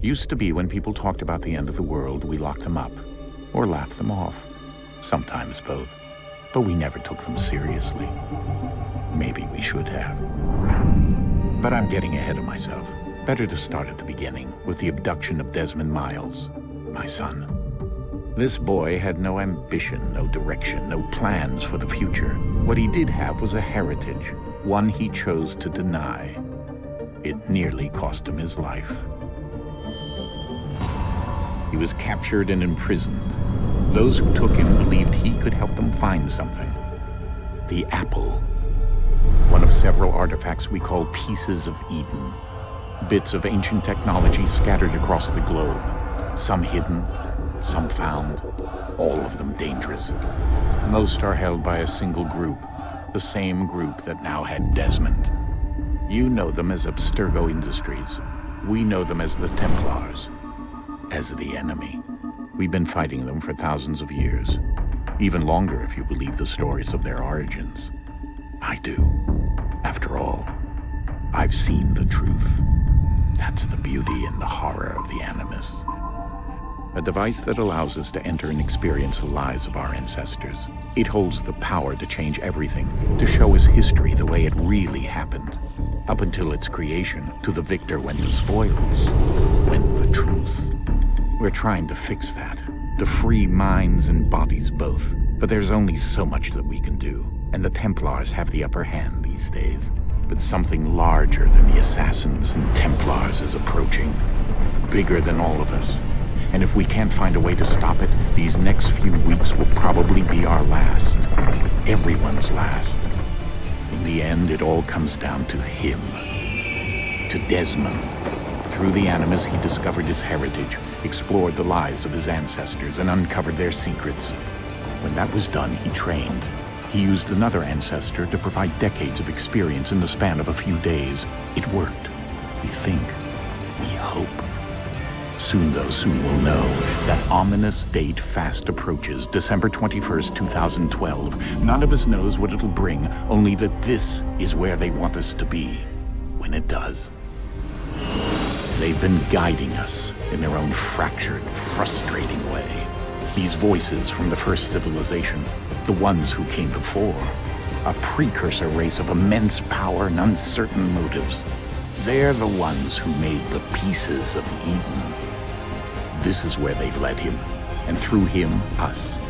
Used to be when people talked about the end of the world, we locked them up, or laughed them off. Sometimes both. But we never took them seriously. Maybe we should have. But I'm getting ahead of myself. Better to start at the beginning, with the abduction of Desmond Miles, my son. This boy had no ambition, no direction, no plans for the future. What he did have was a heritage, one he chose to deny. It nearly cost him his life. He was captured and imprisoned. Those who took him believed he could help them find something. The apple. One of several artifacts we call pieces of Eden. Bits of ancient technology scattered across the globe. Some hidden, some found, all of them dangerous. Most are held by a single group, the same group that now had Desmond. You know them as Abstergo Industries. We know them as the Templars, as the enemy. We've been fighting them for thousands of years, even longer if you believe the stories of their origins. I do. After all, I've seen the truth. That's the beauty and the horror of the Animus. A device that allows us to enter and experience the lives of our ancestors. It holds the power to change everything, to show us history the way it really happened. Up until its creation, to the victor went the spoils, went the truth. We're trying to fix that, to free minds and bodies both. But there's only so much that we can do, and the Templars have the upper hand these days. But something larger than the Assassins and Templars is approaching, bigger than all of us. And if we can't find a way to stop it, these next few weeks will probably be our last. Everyone's last. In the end, it all comes down to him. To Desmond. Through the Animus, he discovered his heritage, explored the lives of his ancestors, and uncovered their secrets. When that was done, he trained. He used another ancestor to provide decades of experience in the span of a few days. It worked. We think. We hope. Soon, though, soon we'll know. That ominous date fast approaches, December 21st, 2012. None of us knows what it'll bring, only that this is where they want us to be, when it does. They've been guiding us in their own fractured, frustrating way. These voices from the first civilization, the ones who came before, a precursor race of immense power and uncertain motives. They're the ones who made the pieces of Eden. This is where they've led him, and through him, us.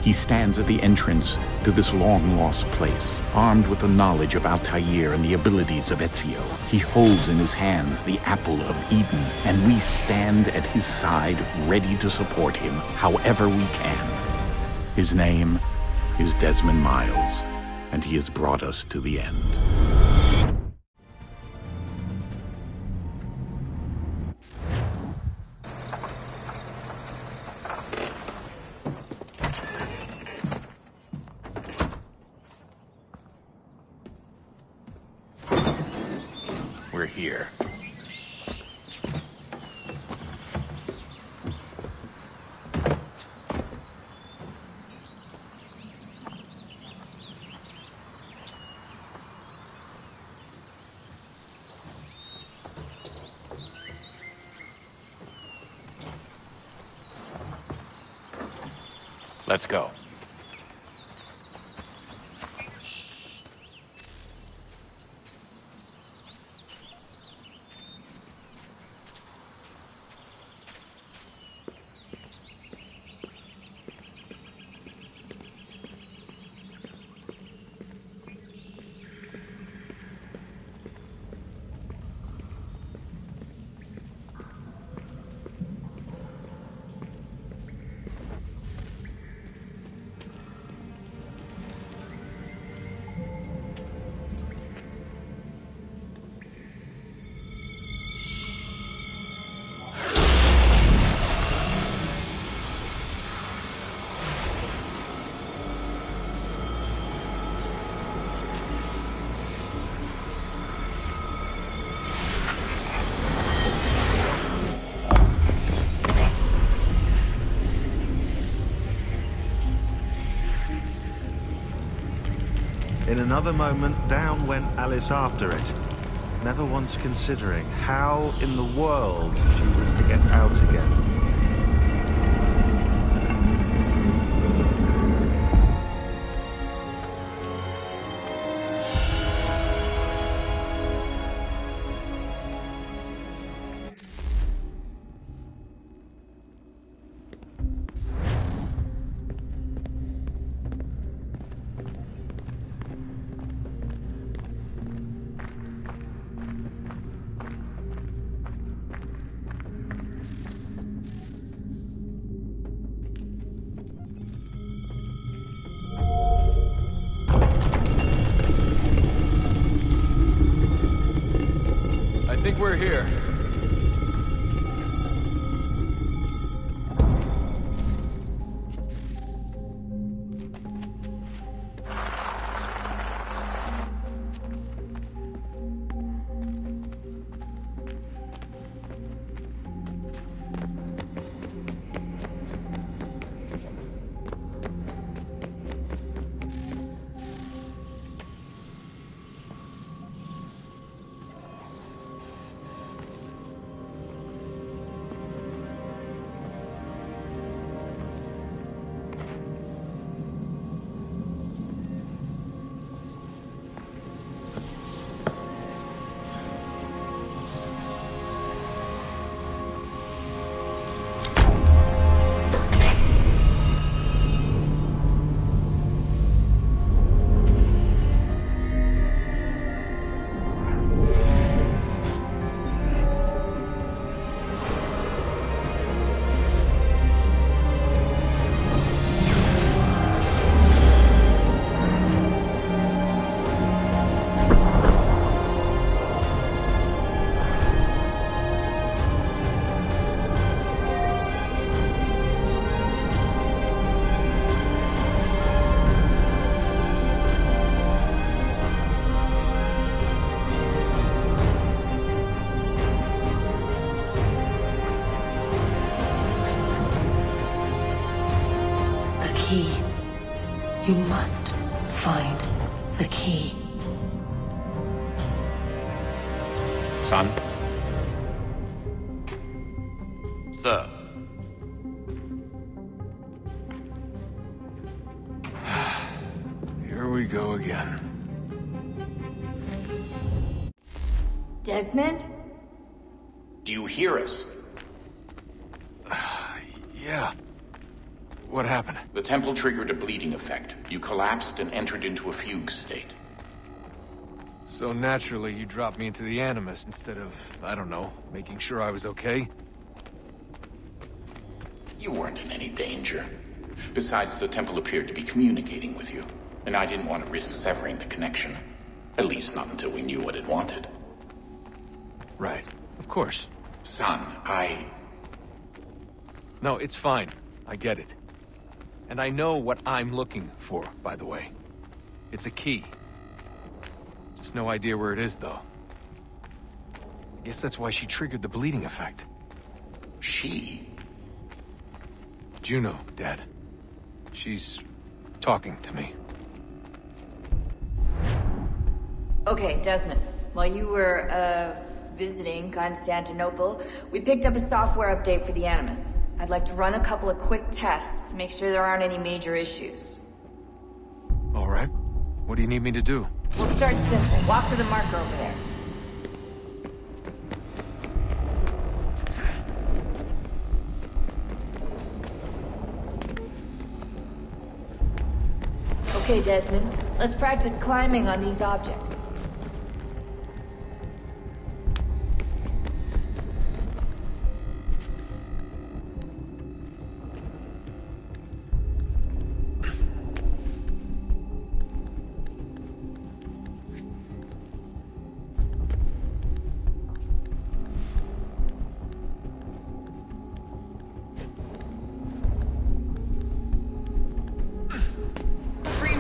He stands at the entrance to this long-lost place, armed with the knowledge of Altair and the abilities of Ezio. He holds in his hands the apple of Eden, and we stand at his side, ready to support him however we can. His name is Desmond Miles, and he has brought us to the end. We're here. Let's go. In another moment, down went Alice after it. never once considering how in the world she was to get out again. I think we're here. You must find the key. Son? Sir. Here we go again. Desmond? Do you hear us? Yeah. What happened? The temple triggered a bleeding effect. You collapsed and entered into a fugue state. So naturally, you dropped me into the Animus instead of, I don't know, making sure I was okay? You weren't in any danger. Besides, the temple appeared to be communicating with you, and I didn't want to risk severing the connection. At least not until we knew what it wanted. Right. Of course. Son, No, it's fine. I get it. And I know what I'm looking for, by the way. It's a key. Just no idea where it is, though. I guess that's why she triggered the bleeding effect. She? Juno, Dad. She's talking to me. Okay, Desmond. While you were, visiting Constantinople, we picked up a software update for the Animus. I'd like to run a couple of quick tests, make sure there aren't any major issues. All right. What do you need me to do? We'll start simple. Walk to the marker over there. Okay, Desmond. Let's practice climbing on these objects.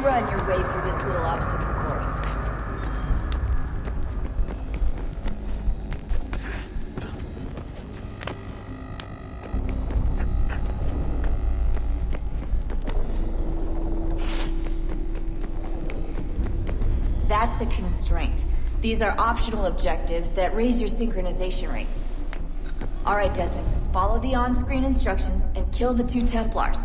Run your way through this little obstacle course. That's a constraint. These are optional objectives that raise your synchronization rate. Alright, Desmond. Follow the on-screen instructions and kill the 2 Templars.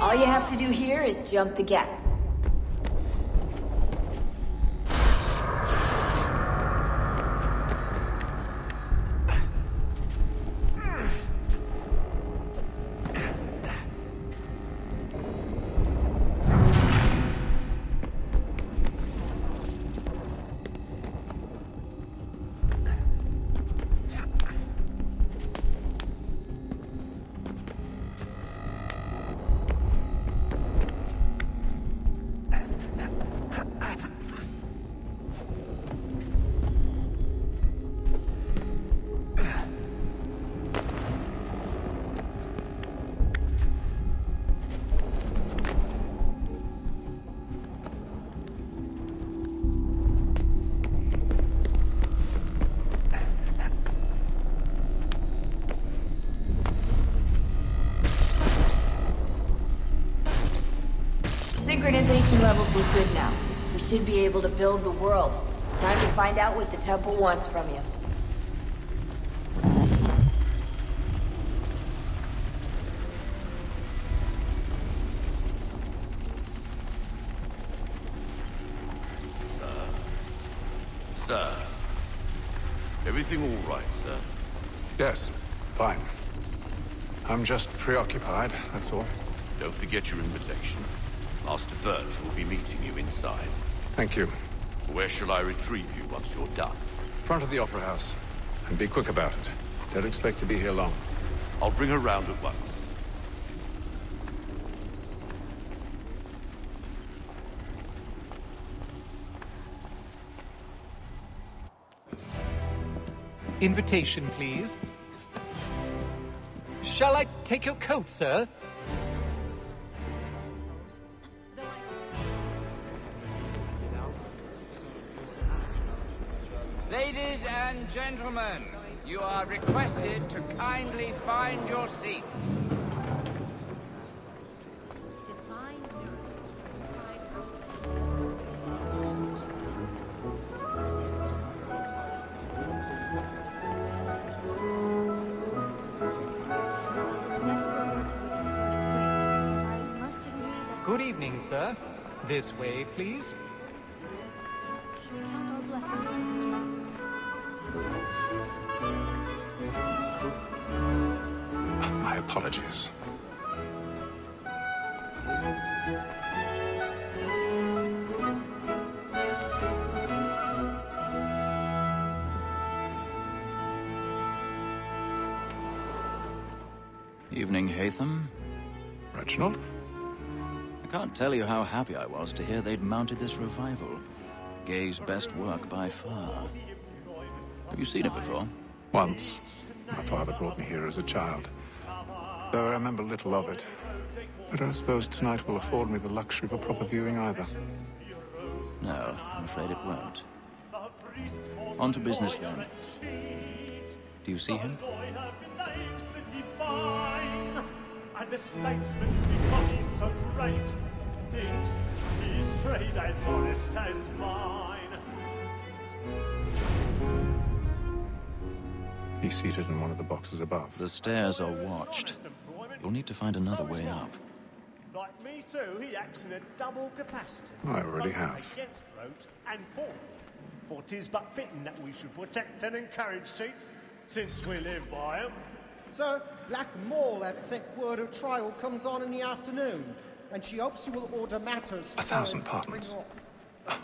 All you have to do here is jump the gap. Synchronization levels look good now. We should be able to build the world. Time to find out what the temple wants from you. Sir. Everything all right, sir? Yes, fine. I'm just preoccupied, that's all. Don't forget your invitation. Master Birch will be meeting you inside. Thank you. Where shall I retrieve you once you're done? Front of the Opera House. And be quick about it. Don't expect to be here long. I'll bring her round at once. Invitation, please. Shall I take your coat, sir? Ladies and gentlemen, you are requested to kindly find your seats. Good evening, sir. This way, please. Count our blessings on you. My apologies. Evening, Hatham. Reginald? I can't tell you how happy I was to hear they'd mounted this revival. Gay's best work by far. Have you seen it before? Once. My father brought me here as a child. Though I remember little of it. I don't suppose tonight will afford me the luxury of a proper viewing either. No, I'm afraid it won't. On to business then. Do you see him? And the statesman, because he's so great, thinks his trade as honest as mine. He's seated in one of the boxes above. The stairs are watched. You'll need to find another way up. Like me too, he acts in a double capacity. I already have. Against rote and form. For 'tis but fitting that we should protect and encourage cheats, since we live by 'em. Sir, Black Mall had sent word of trial comes on in the afternoon, and she hopes you will order matters. 1,000 pardons.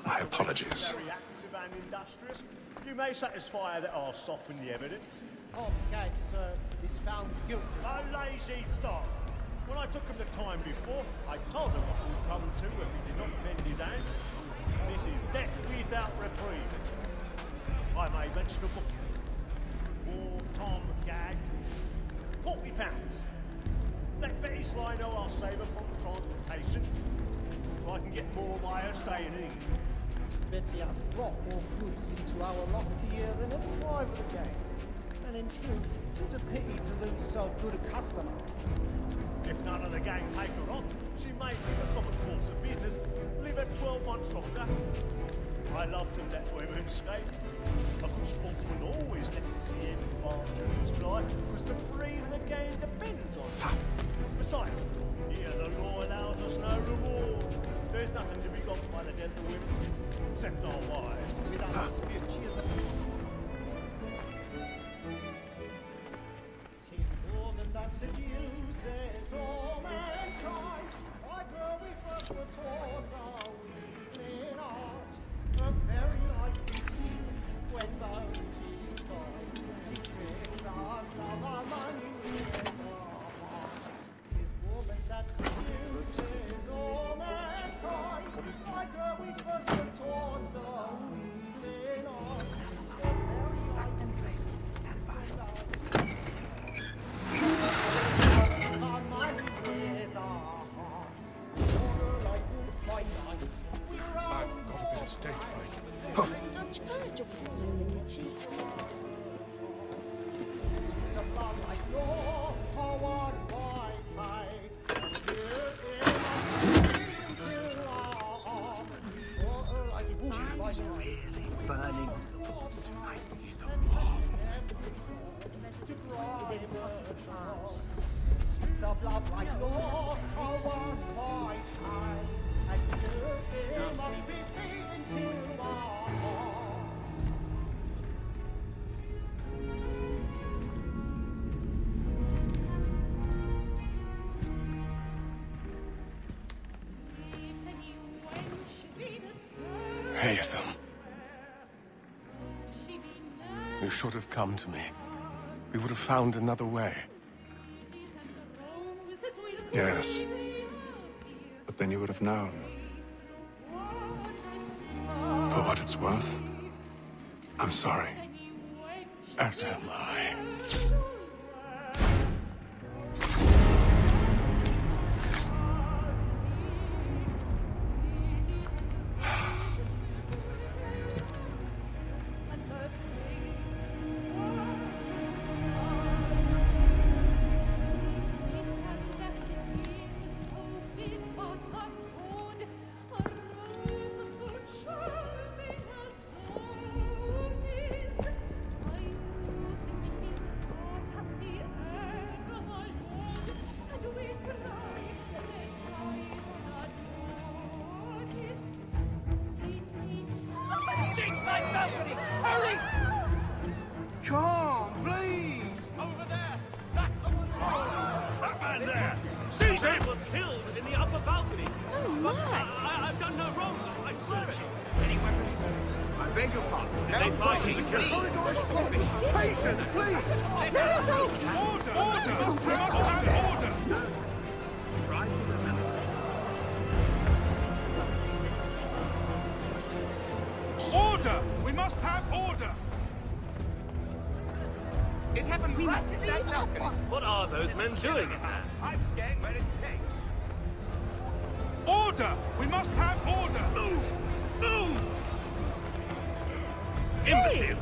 My apologies. Very active and industrious. You may satisfy that I'll soften the evidence. Tom Gag, sir, is found guilty. A lazy dog. When I took him the time before, I told him what would come to if he did not mend his hand. This is death without reprieve. I may mention a book. For Tom Gag, £40. Let Betty Sly know I'll save her from transportation. I can get more by her staying in. Betty has brought more goods into our locked year than any five of the gang. And in truth, 'tis a pity to lose so good a customer. If none of the gang take her on, she may, in the common course of business, live her 12 months longer. I love to let women escape. A good sportsman always lets the end partridges fly, because the breed of the game depends on it. Besides, here the law allows us no reward. There's nothing to be got by the death of women, except our wives. Without dispute, she is a... 'Tis woman that seduces all mankind. I grow we first were taught the weakling arts. The very night we meet, when the she's gone, she tricks us of our money with our heart. 'Tis woman that seduces all mankind. I grow we first were taught the weakling arts. The very night we meet, when the our money with our hearts. Water like wolves by night. I've got a bit of stage fright. Don't urge a woman, Richie. She's a blood like law, a one white light. Into our hearts. Water like wolves by night. Really burning the boats tonight. He's a Streets of love like law, a one white light. And you must be beaten to our hearts. Haytham. You should have come to me. We would have found another way. Yes. But then you would have known. For what it's worth, I'm sorry. As am I. Hurry! Come, please! Over there! That man there! Seize him! Was killed in the upper balcony. Oh, my! I've done no wrong. I swear it. Any weapons? I beg your pardon. Did they find the key? Patience, please! Order! Order! We must have order! Try to remember. Order! We must have order! It happened right in that balcony. What are those men doing in there? I'm staying where it takes. Order! We must have order! Move! Move! Imbecile!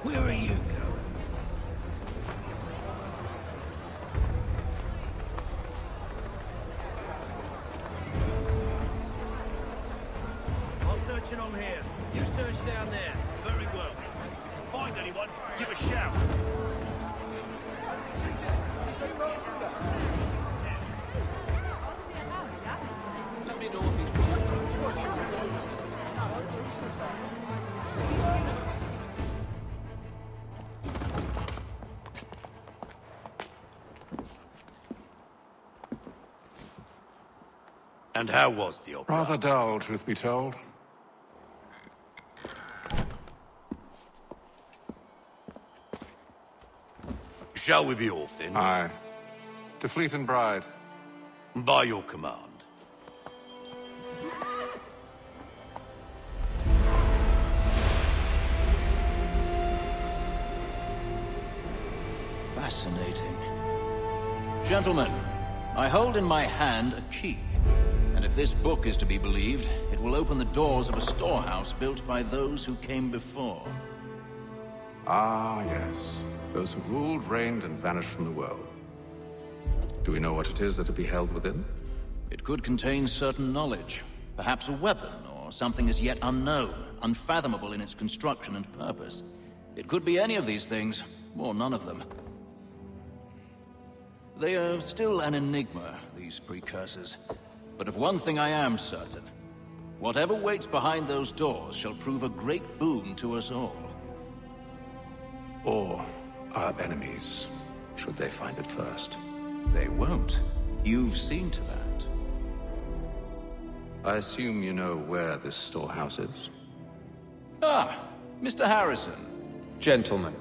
Where are you going? I'll search it on here. You search down there. Very well. If you find anyone, give a shout. Let me know if he's... And how was the opera? Rather dull, truth be told. Shall we be off then? Aye. To Fleet and Bride. By your command. Fascinating. Gentlemen, I hold in my hand a key. And if this book is to be believed, it will open the doors of a storehouse built by those who came before. Ah, yes. Those who ruled, reigned, and vanished from the world. Do we know what it is that will be held within? It could contain certain knowledge. Perhaps a weapon, or something as yet unknown, unfathomable in its construction and purpose. It could be any of these things, or none of them. They are still an enigma, these precursors. But of one thing I am certain. Whatever waits behind those doors shall prove a great boon to us all. Or our enemies, should they find it first. They won't. You've seen to that. I assume you know where this storehouse is? Ah, Mr. Harrison. Gentlemen.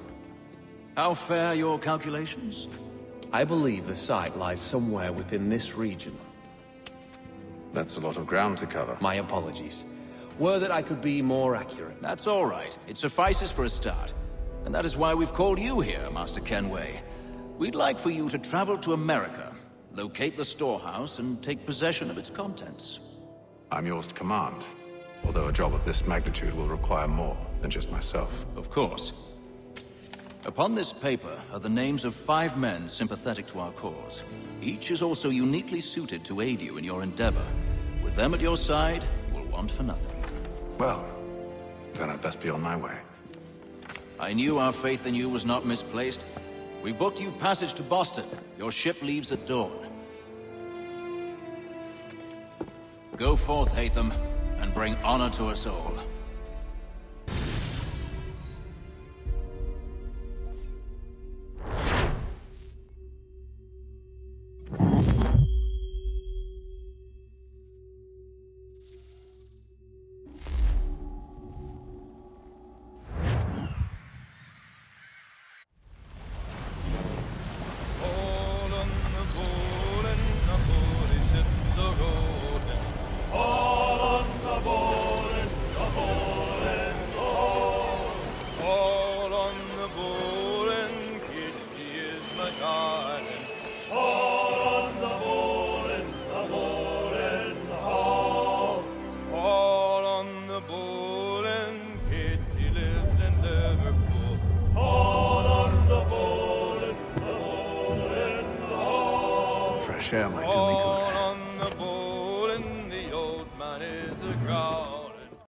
How fare your calculations? I believe the site lies somewhere within this region. That's a lot of ground to cover. My apologies. Were that I could be more accurate. That's all right. It suffices for a start. And that is why we've called you here, Master Kenway. We'd like for you to travel to America, locate the storehouse, and take possession of its contents. I'm yours to command. Although a job of this magnitude will require more than just myself. Of course. Upon this paper are the names of 5 men sympathetic to our cause. Each is also uniquely suited to aid you in your endeavor. With them at your side, you will want for nothing. Well, then I'd best be on my way. I knew our faith in you was not misplaced. We've booked you passage to Boston. Your ship leaves at dawn. Go forth, Hatham, and bring honor to us all. Fresh air might do me good. On the bowl and the old man is a growl.